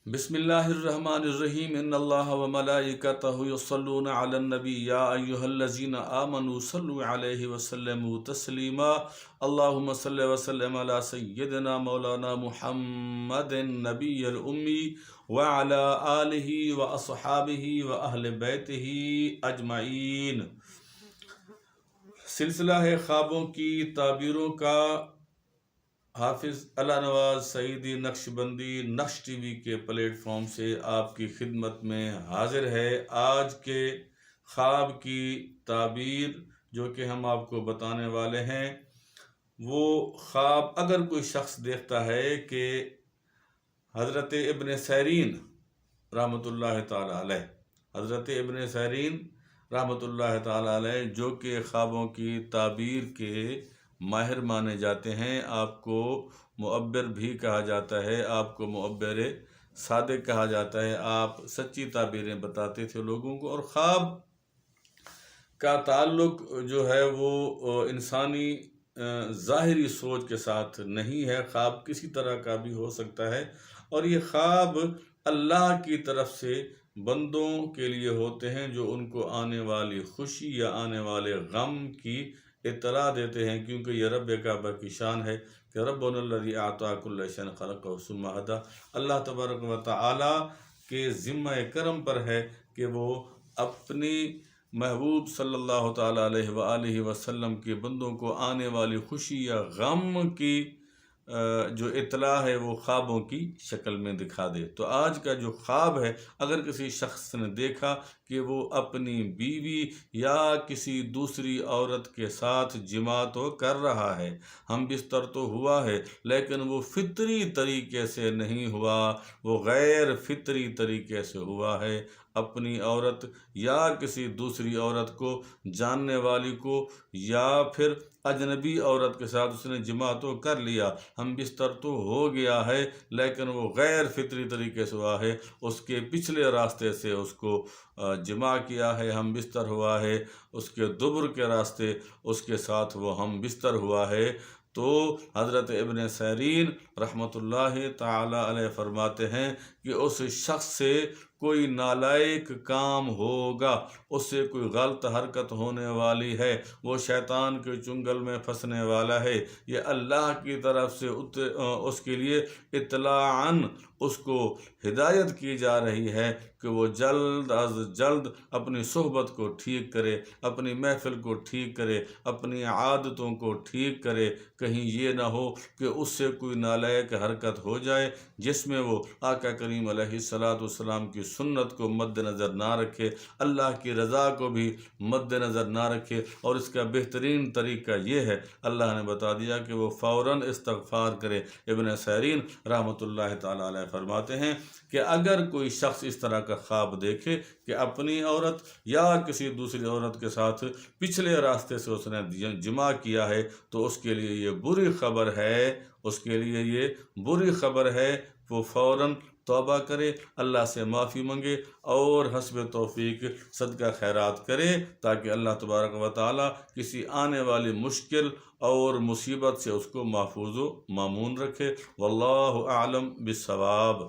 بسم اللہ الرحمن الرحیم ان اللہ وملائکتہ یصلون علی النبی یا ایہا الذین آمنوا صلوا علیہ وسلموا تسلیما اللہم صلی وسلم علی سیدنا مولانا محمد النبی الامی وعلی آلہ واصحابہ واہل بیتہ اجمعین۔ سلسلہ ہے خوابوں کی تعبیروں کا حافظ اللہ نواز سعیدی نقشبندی نقش ٹی وی کے پلیٹ فارم سے آپ کی خدمت میں حاضر ہے۔ آج کے خواب کی تعبیر جو کہ ہم آپ کو بتانے والے ہیں، وہ خواب اگر کوئی شخص دیکھتا ہے کہ حضرت ابن سیرین رحمۃ اللہ تعالیٰ علیہ، حضرت ابن سیرین رحمۃ اللہ تعالیٰ علیہ جو کہ خوابوں کی تعبیر کے ماہر مانے جاتے ہیں، آپ کو معبر بھی کہا جاتا ہے، آپ کو معبر صادق کہا جاتا ہے، آپ سچی تعبیریں بتاتے تھے لوگوں کو۔ اور خواب کا تعلق جو ہے وہ انسانی ظاہری سوچ کے ساتھ نہیں ہے، خواب کسی طرح کا بھی ہو سکتا ہے، اور یہ خواب اللہ کی طرف سے بندوں کے لیے ہوتے ہیں جو ان کو آنے والی خوشی یا آنے والے غم کی اطلاع دیتے ہیں، کیونکہ یہ رب کعبہ کی شان ہے کہ ربنا الذی اعطی کل شیء خلقہ ثم ہدی۔ اللہ تبارک و تعالی کے ذمہ کرم پر ہے کہ وہ اپنی محبوب صلی اللہ تعالیٰ علیہ وآلہ وسلم کے بندوں کو آنے والی خوشی یا غم کی جو اطلاع ہے وہ خوابوں کی شکل میں دکھا دے۔ تو آج کا جو خواب ہے، اگر کسی شخص نے دیکھا کہ وہ اپنی بیوی یا کسی دوسری عورت کے ساتھ جماع تو کر رہا ہے، ہم بستر تو ہوا ہے، لیکن وہ فطری طریقے سے نہیں ہوا، وہ غیر فطری طریقے سے ہوا ہے، اپنی عورت یا کسی دوسری عورت کو جاننے والی کو یا پھر اجنبی عورت کے ساتھ اس نے جماع تو کر لیا، ہم بستر تو ہو گیا ہے، لیکن وہ غیر فطری طریقے سے ہوا ہے، اس کے پچھلے راستے سے اس کو جماع کیا ہے، ہم بستر ہوا ہے، اس کے دبر کے راستے اس کے ساتھ وہ ہم بستر ہوا ہے۔ تو حضرت ابن سیرین رحمۃ اللہ تعالی علیہ فرماتے ہیں کہ اس شخص سے کوئی نالائق کام ہوگا، اس سے کوئی غلط حرکت ہونے والی ہے، وہ شیطان کے چنگل میں پھنسنے والا ہے، یہ اللہ کی طرف سے اس کے لیے اطلاعاً اس کو ہدایت کی جا رہی ہے کہ وہ جلد از جلد اپنی صحبت کو ٹھیک کرے، اپنی محفل کو ٹھیک کرے، اپنی عادتوں کو ٹھیک کرے، کہیں یہ نہ ہو کہ اس سے کوئی نالائق حرکت ہو جائے جس میں وہ آقا کریم علیہ السلام کی سنت کو مد نظر نہ رکھے، اللہ کی رضا کو بھی مد نظر نہ رکھے۔ اور اس کا بہترین طریقہ یہ ہے، اللہ نے بتا دیا کہ وہ فوراً استغفار کرے۔ ابن سیرین رحمۃ اللہ تعالیٰ علیہ فرماتے ہیں کہ اگر کوئی شخص اس طرح کا خواب دیکھے کہ اپنی عورت یا کسی دوسری عورت کے ساتھ پچھلے راستے سے اس نے جماع کیا ہے، تو اس کے لیے یہ بری خبر ہے، اس کے لیے یہ بری خبر ہے، وہ فوراً توبہ کرے، اللہ سے معافی منگے اور حسب توفیق صدقہ خیرات کرے، تاکہ اللہ تبارک و تعالی کسی آنے والی مشکل اور مصیبت سے اس کو محفوظ و مامون رکھے۔ واللہ اعلم بالصواب۔